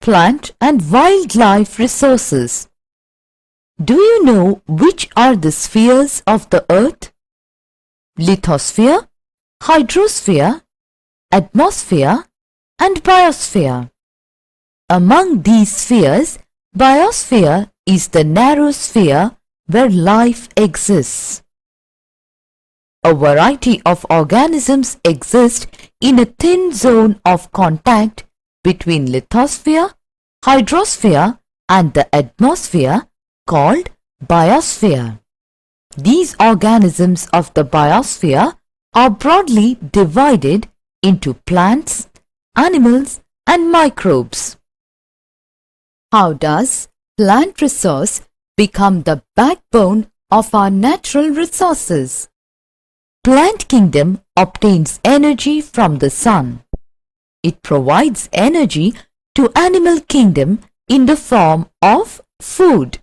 plant and wildlife resources. Do you know which are the spheres of the earth? Lithosphere, hydrosphere, atmosphere and biosphere. Among these spheres, biosphere is the narrow sphere where life exists. A variety of organisms exist in a thin zone of contact between lithosphere, hydrosphere and the atmosphere called biosphere. These organisms of the biosphere are broadly divided into plants, animals and microbes. How does plant resource become the backbone of our natural resources? Plant kingdom obtains energy from the sun. It provides energy to animal kingdom in the form of food.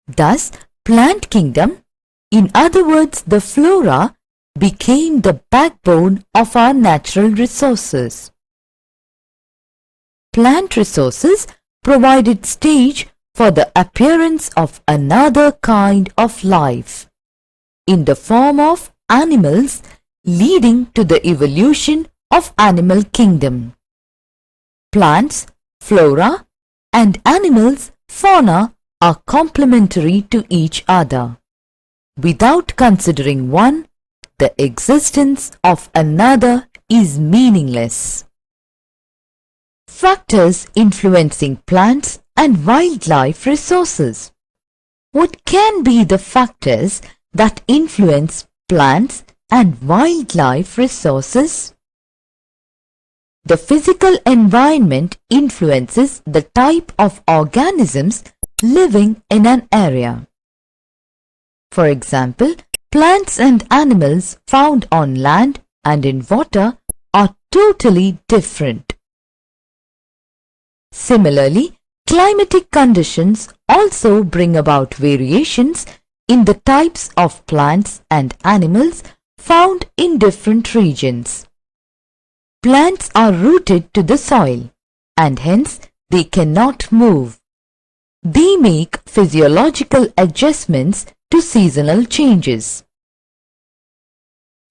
Thus, plant kingdom, in other words the flora, became the backbone of our natural resources. Plant resources provided stage for the appearance of another kind of life, in the form of animals, leading to the evolution of animal kingdom. Plants, flora, and animals, fauna, are complementary to each other. Without considering one, the existence of another is meaningless. Factors influencing plants and wildlife resources. What can be the factors that influence plants and wildlife resources? The physical environment influences the type of organisms living in an area. For example, plants and animals found on land and in water are totally different. Similarly, climatic conditions also bring about variations in the types of plants and animals found in different regions. Plants are rooted to the soil and hence they cannot move. They make physiological adjustments to seasonal changes.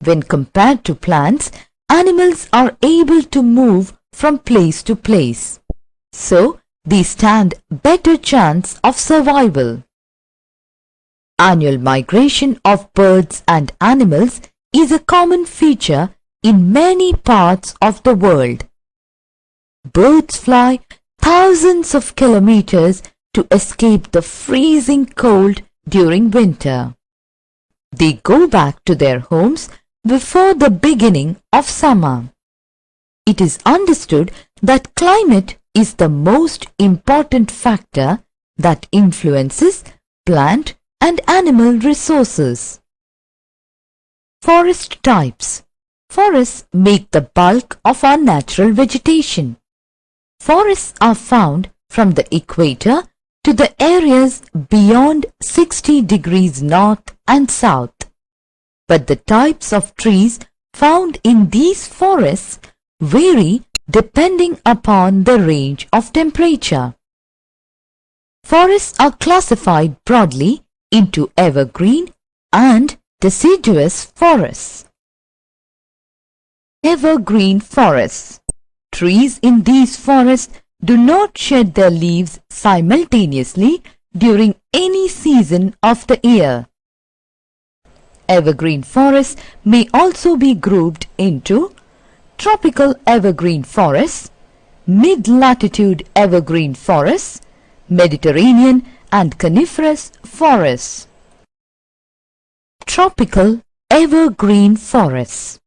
When compared to plants, animals are able to move from place to place. So, they stand better chance of survival. Annual migration of birds and animals is a common feature in many parts of the world. Birds fly thousands of kilometers to escape the freezing cold during winter. They go back to their homes before the beginning of summer. It is understood that climate is the most important factor that influences plant and animal resources. Forest types. Forests make the bulk of our natural vegetation. Forests are found from the equator to the areas beyond 60 degrees north and south. But the types of trees found in these forests vary depending upon the range of temperature. Forests are classified broadly into evergreen and deciduous forests. Evergreen forests. Trees in these forests do not shed their leaves simultaneously during any season of the year. Evergreen forests may also be grouped into tropical evergreen forests, mid-latitude evergreen forests, Mediterranean and coniferous forests. Tropical evergreen forests.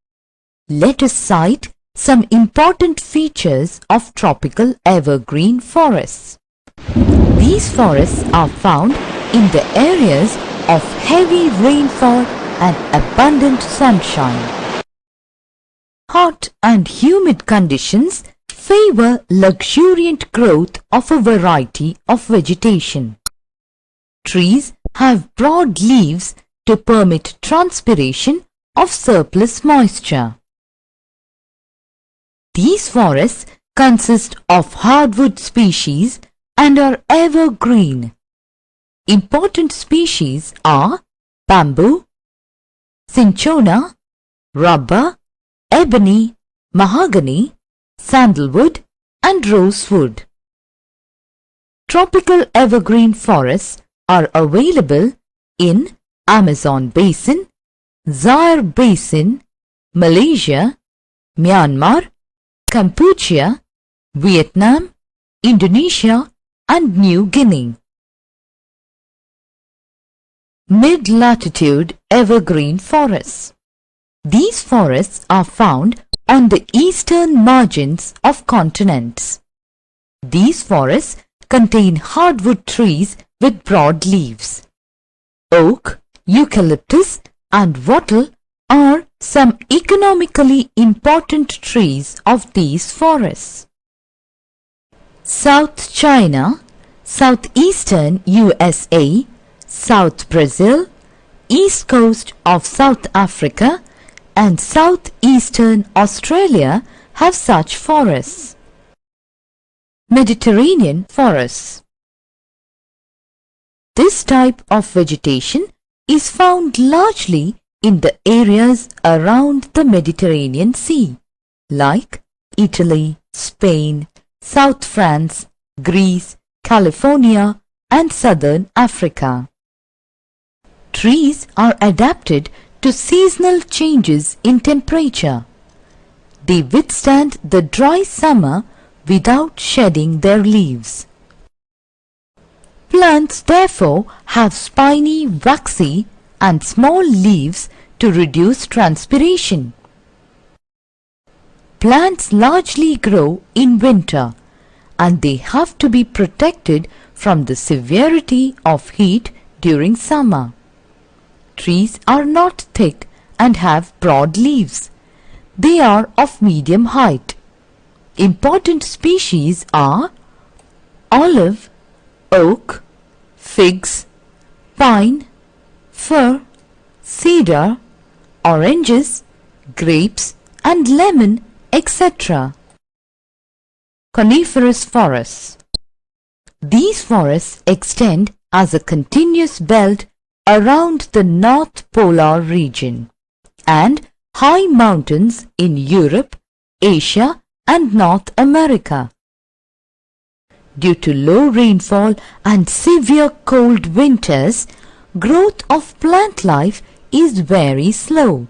Let us cite some important features of tropical evergreen forests. These forests are found in the areas of heavy rainfall and abundant sunshine. Hot and humid conditions favor luxuriant growth of a variety of vegetation. Trees have broad leaves to permit transpiration of surplus moisture. These forests consist of hardwood species and are evergreen. Important species are bamboo, cinchona, rubber, ebony, mahogany, sandalwood and rosewood. Tropical evergreen forests are available in Amazon Basin, Zaire Basin, Malaysia, Myanmar, Cambodia, Vietnam, Indonesia and New Guinea. Mid-latitude evergreen forests. These forests are found on the eastern margins of continents. These forests contain hardwood trees with broad leaves. Oak, eucalyptus and wattle are some economically important trees of these forests. South China, southeastern USA, South Brazil, east coast of South Africa and southeastern Australia have such forests. Mediterranean forests. This type of vegetation is found largely in the areas around the Mediterranean Sea, like Italy, Spain, South France, Greece, California and southern Africa. Trees are adapted to seasonal changes in temperature. They withstand the dry summer without shedding their leaves. Plants therefore have spiny, waxy and small leaves to reduce transpiration. Plants largely grow in winter and they have to be protected from the severity of heat during summer. Trees are not thick and have broad leaves. They are of medium height. Important species are olive, oak, figs, pine, fir, cedar, oranges, grapes and lemon, etc. Coniferous forests. These forests extend as a continuous belt around the North Polar region and high mountains in Europe, Asia and North America. Due to low rainfall and severe cold winters, growth of plant life is very slow.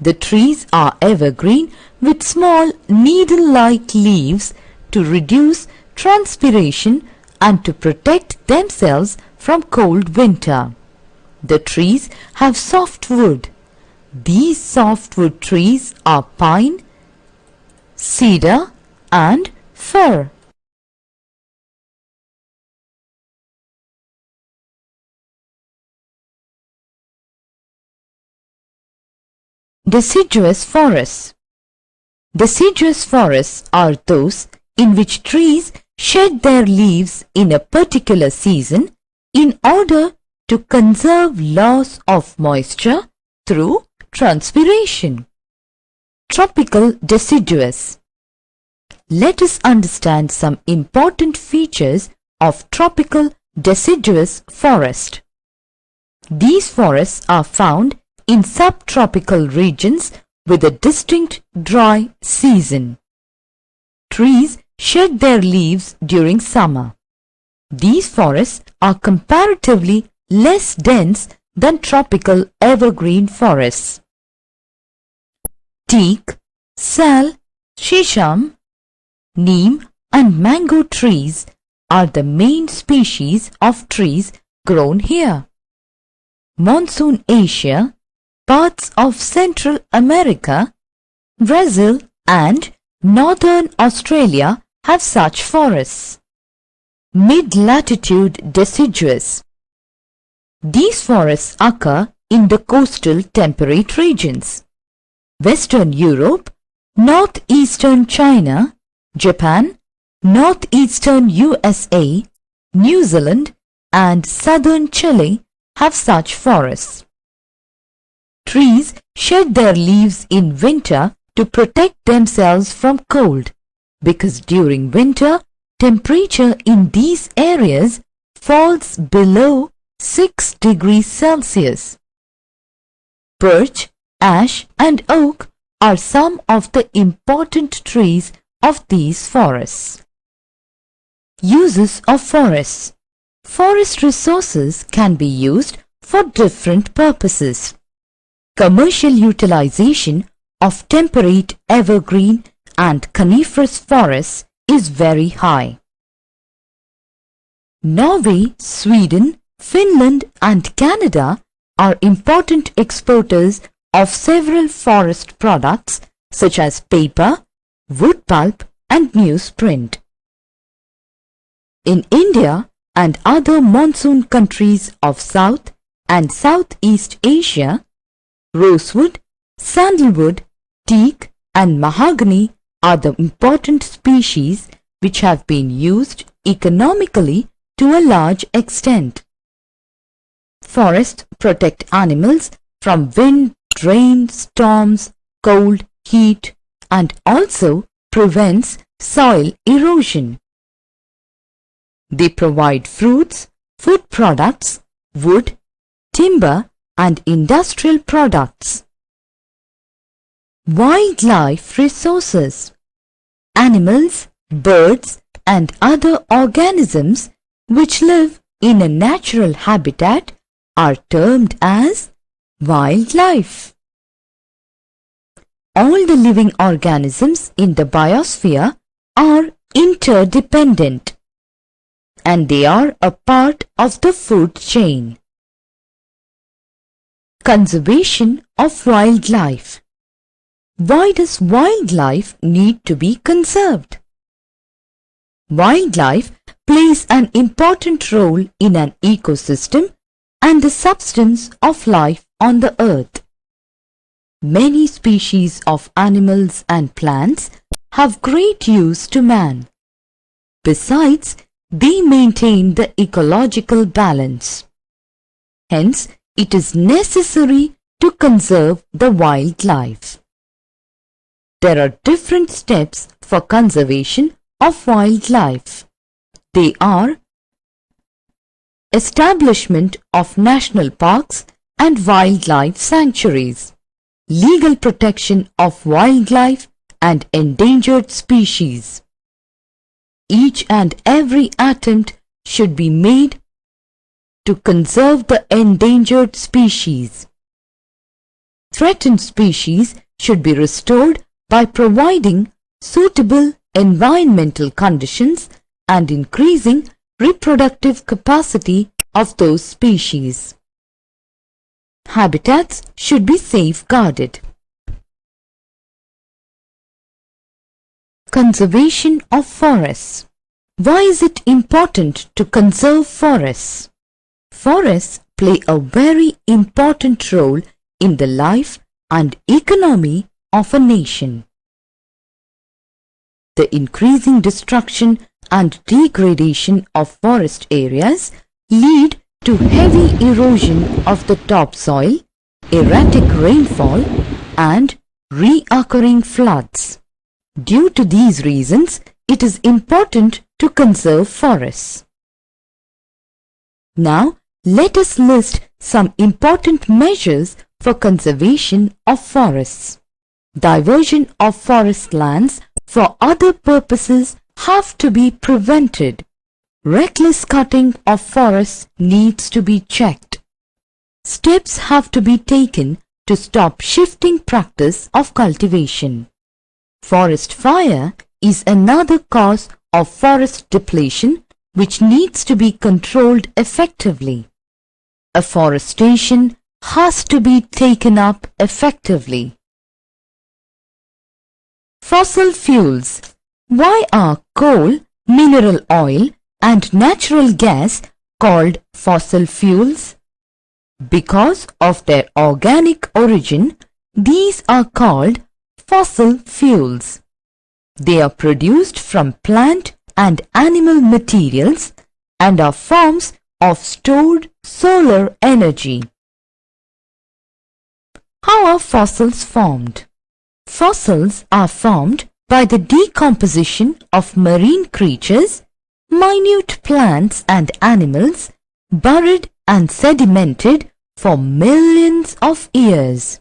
The trees are evergreen with small needle-like leaves to reduce transpiration and to protect themselves from cold winter. The trees have soft wood. These softwood trees are pine, cedar and fir. Deciduous forests. Deciduous forests are those in which trees shed their leaves in a particular season in order to conserve loss of moisture through transpiration. Tropical deciduous. Let us understand some important features of tropical deciduous forest. These forests are found in subtropical regions with a distinct dry season. Trees shed their leaves during summer. These forests are comparatively less dense than tropical evergreen forests. Teak, sal, shisham, neem and mango trees are the main species of trees grown here. Monsoon Asia, parts of Central America, Brazil and Northern Australia have such forests. Mid-latitude deciduous. These forests occur in the coastal temperate regions. Western Europe, northeastern China, Japan, northeastern USA, New Zealand and southern Chile have such forests. Trees shed their leaves in winter to protect themselves from cold. because during winter, temperature in these areas falls below 6 degrees Celsius. Birch, ash and oak are some of the important trees of these forests. Uses of forests. Forest resources can be used for different purposes. Commercial utilization of temperate evergreen and coniferous forests is very high. Norway, Sweden, Finland and Canada are important exporters of several forest products such as paper, wood pulp and newsprint. In India and other monsoon countries of South and Southeast Asia, rosewood, sandalwood, teak and mahogany are the important species which have been used economically to a large extent. Forests protect animals from wind, rain, storms, cold, heat and also prevents soil erosion. They provide fruits, food products, wood, timber and industrial products. Wildlife resources. Animals, birds and other organisms which live in a natural habitat are termed as wildlife. All the living organisms in the biosphere are interdependent, and they are a part of the food chain. Conservation of wildlife. Why does wildlife need to be conserved? Wildlife plays an important role in an ecosystem and the substance of life on the earth. Many species of animals and plants have great use to man. Besides, they maintain the ecological balance. Hence, it is necessary to conserve the wildlife. There are different steps for conservation of wildlife. They are establishment of national parks and wildlife sanctuaries, legal protection of wildlife and endangered species. Each and every attempt should be made to conserve the endangered species. Threatened species should be restored by providing suitable environmental conditions and increasing reproductive capacity of those species. Habitats should be safeguarded. Conservation of forests. Why is it important to conserve forests? Forests play a very important role in the life and economy of a nation. The increasing destruction and degradation of forest areas lead to heavy erosion of the topsoil, erratic rainfall, and reoccurring floods. Due to these reasons, it is important to conserve forests. Now, let us list some important measures for conservation of forests. Diversion of forest lands for other purposes have to be prevented. Reckless cutting of forests needs to be checked. Steps have to be taken to stop shifting practice of cultivation. Forest fire is another cause of forest depletion which needs to be controlled effectively. Afforestation has to be taken up effectively. Fossil fuels. Why are coal, mineral oil and natural gas called fossil fuels? Because of their organic origin, these are called fossil fuels. They are produced from plant and animal materials and are forms of stored solar energy. How are fossils formed? Fossils are formed by the decomposition of marine creatures, minute plants and animals buried and sedimented for millions of years.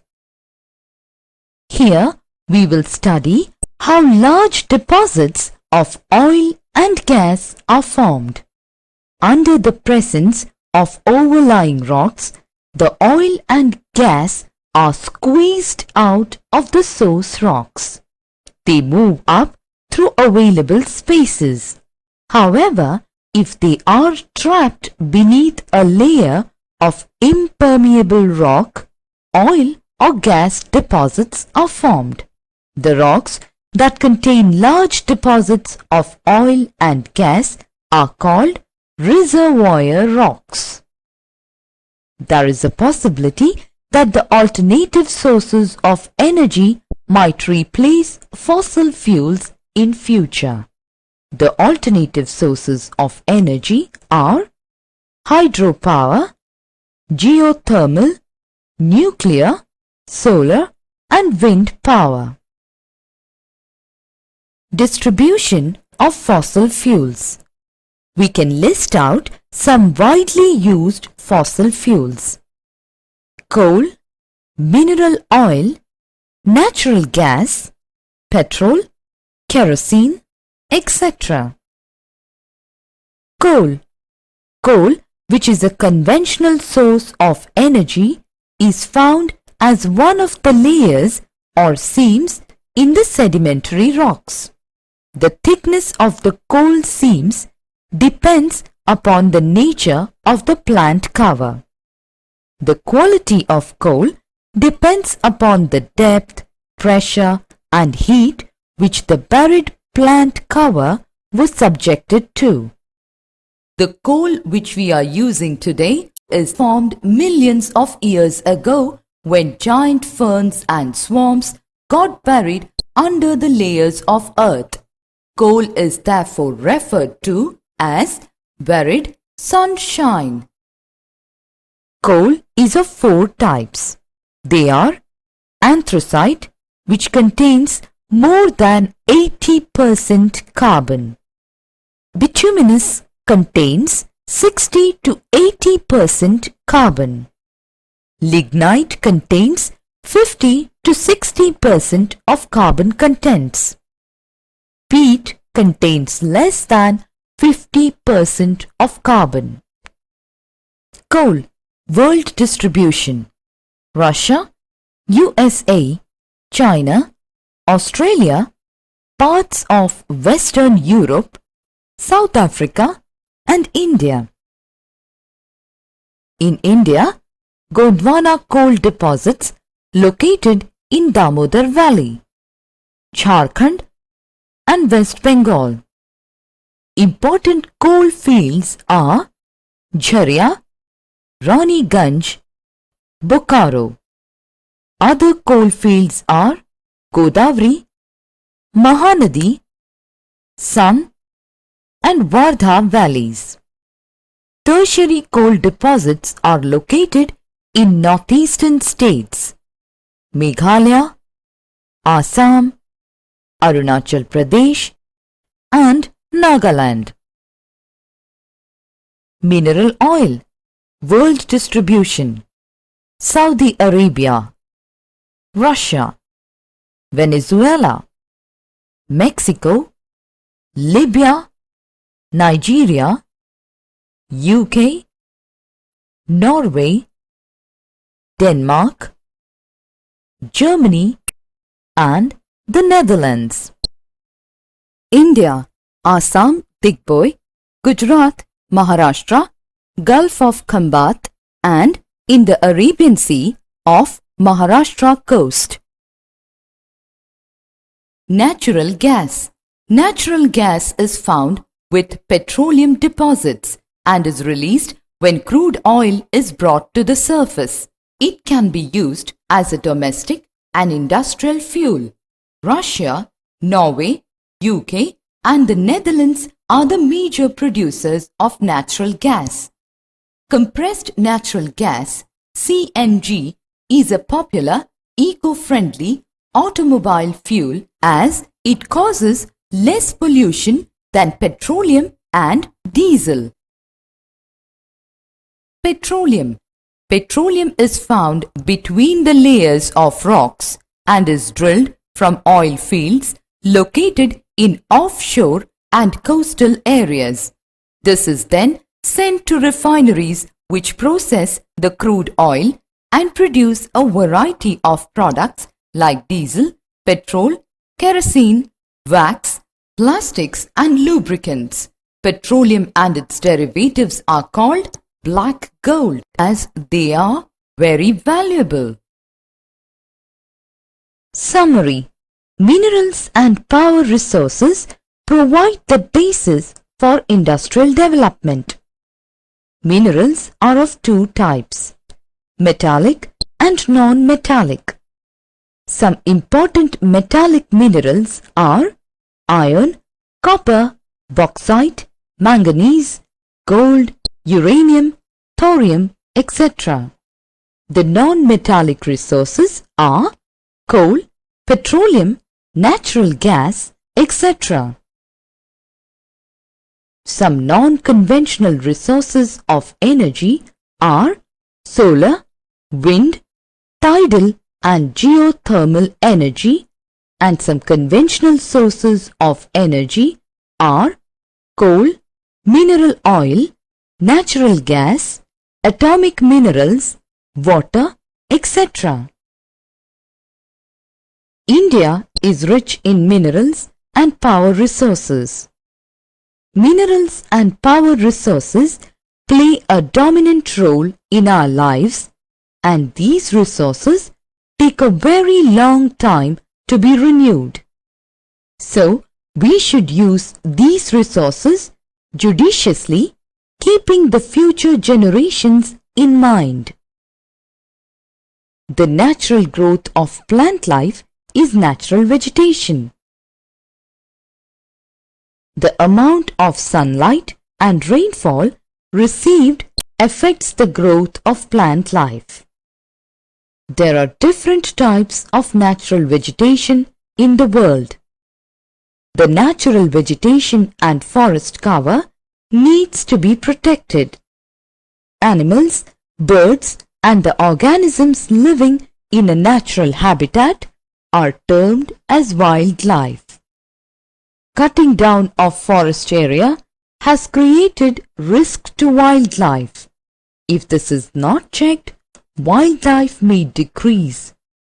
Here we will study how large deposits of oil and gas are formed. Under the presence of overlying rocks, the oil and gas are squeezed out of the source rocks. They move up through available spaces. However, if they are trapped beneath a layer of impermeable rock, oil or gas deposits are formed. The rocks that contain large deposits of oil and gas are called reservoir rocks. There is a possibility that the alternative sources of energy might replace fossil fuels in future. The alternative sources of energy are hydropower, geothermal, nuclear, solar and wind power. Distribution of fossil fuels. We can list out some widely used fossil fuels: coal, mineral oil, natural gas, petrol, kerosene, etc. Coal. Coal, which is a conventional source of energy, is found as one of the layers or seams in the sedimentary rocks. The thickness of the coal seams depends upon the nature of the plant cover. The quality of coal depends upon the depth, pressure and heat which the buried plant cover was subjected to. The coal which we are using today is formed millions of years ago when giant ferns and swamps got buried under the layers of earth. Coal is therefore referred to as buried sunshine. Coal is of 4 types. They are anthracite, which contains more than 80% carbon. Bituminous contains 60 to 80% carbon. Lignite contains 50 to 60% of carbon contents. Peat contains less than 50% of carbon. Coal, world distribution: Russia, USA, China, Australia, parts of Western Europe, South Africa and India. In India, Gondwana coal deposits located in Damodar Valley, Jharkhand and West Bengal. Important coal fields are Jharia, Raniganj, Bokaro. Other coal fields are Godavari, Mahanadi, Son and Wardha valleys. Tertiary coal deposits are located in northeastern states: Meghalaya, Assam, Arunachal Pradesh and Nagaland. Mineral oil, world distribution: Saudi Arabia, Russia, Venezuela, Mexico, Libya, Nigeria, UK, Norway, Denmark, Germany and the Netherlands. India, Assam, Digboi, Gujarat, Maharashtra, Gulf of Khambat and in the Arabian Sea of Maharashtra coast. Natural gas. Natural gas is found with petroleum deposits and is released when crude oil is brought to the surface. It can be used as a domestic and industrial fuel. Russia, Norway, UK and the Netherlands are the major producers of natural gas. Compressed natural gas, CNG, is a popular, eco-friendly, automobile fuel as it causes less pollution than petroleum and diesel. Petroleum. Petroleum is found between the layers of rocks and is drilled from oil fields located in offshore and coastal areas. This is then sent to refineries which process the crude oil and produce a variety of products like diesel, petrol, kerosene, wax, plastics and lubricants. Petroleum and its derivatives are called black gold as they are very valuable. Summary. Minerals and power resources provide the basis for industrial development. Minerals are of two types, metallic and non-metallic. Some important metallic minerals are iron, copper, bauxite, manganese, gold, uranium, thorium, etc. The non-metallic resources are coal, petroleum, natural gas, etc. Some non-conventional resources of energy are solar, wind, tidal and geothermal energy, and some conventional sources of energy are coal, mineral oil, natural gas, atomic minerals, water, etc. India is rich in minerals and power resources. Minerals and power resources play a dominant role in our lives, and these resources take a very long time to be renewed. So, we should use these resources judiciously, keeping the future generations in mind. The natural growth of plant life is natural vegetation. The amount of sunlight and rainfall received affects the growth of plant life. There are different types of natural vegetation in the world. The natural vegetation and forest cover needs to be protected. Animals, birds and the organisms living in a natural habitat are termed as wildlife. Cutting down of forest area has created risk to wildlife. If this is not checked, wildlife may decrease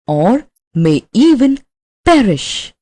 or may even perish.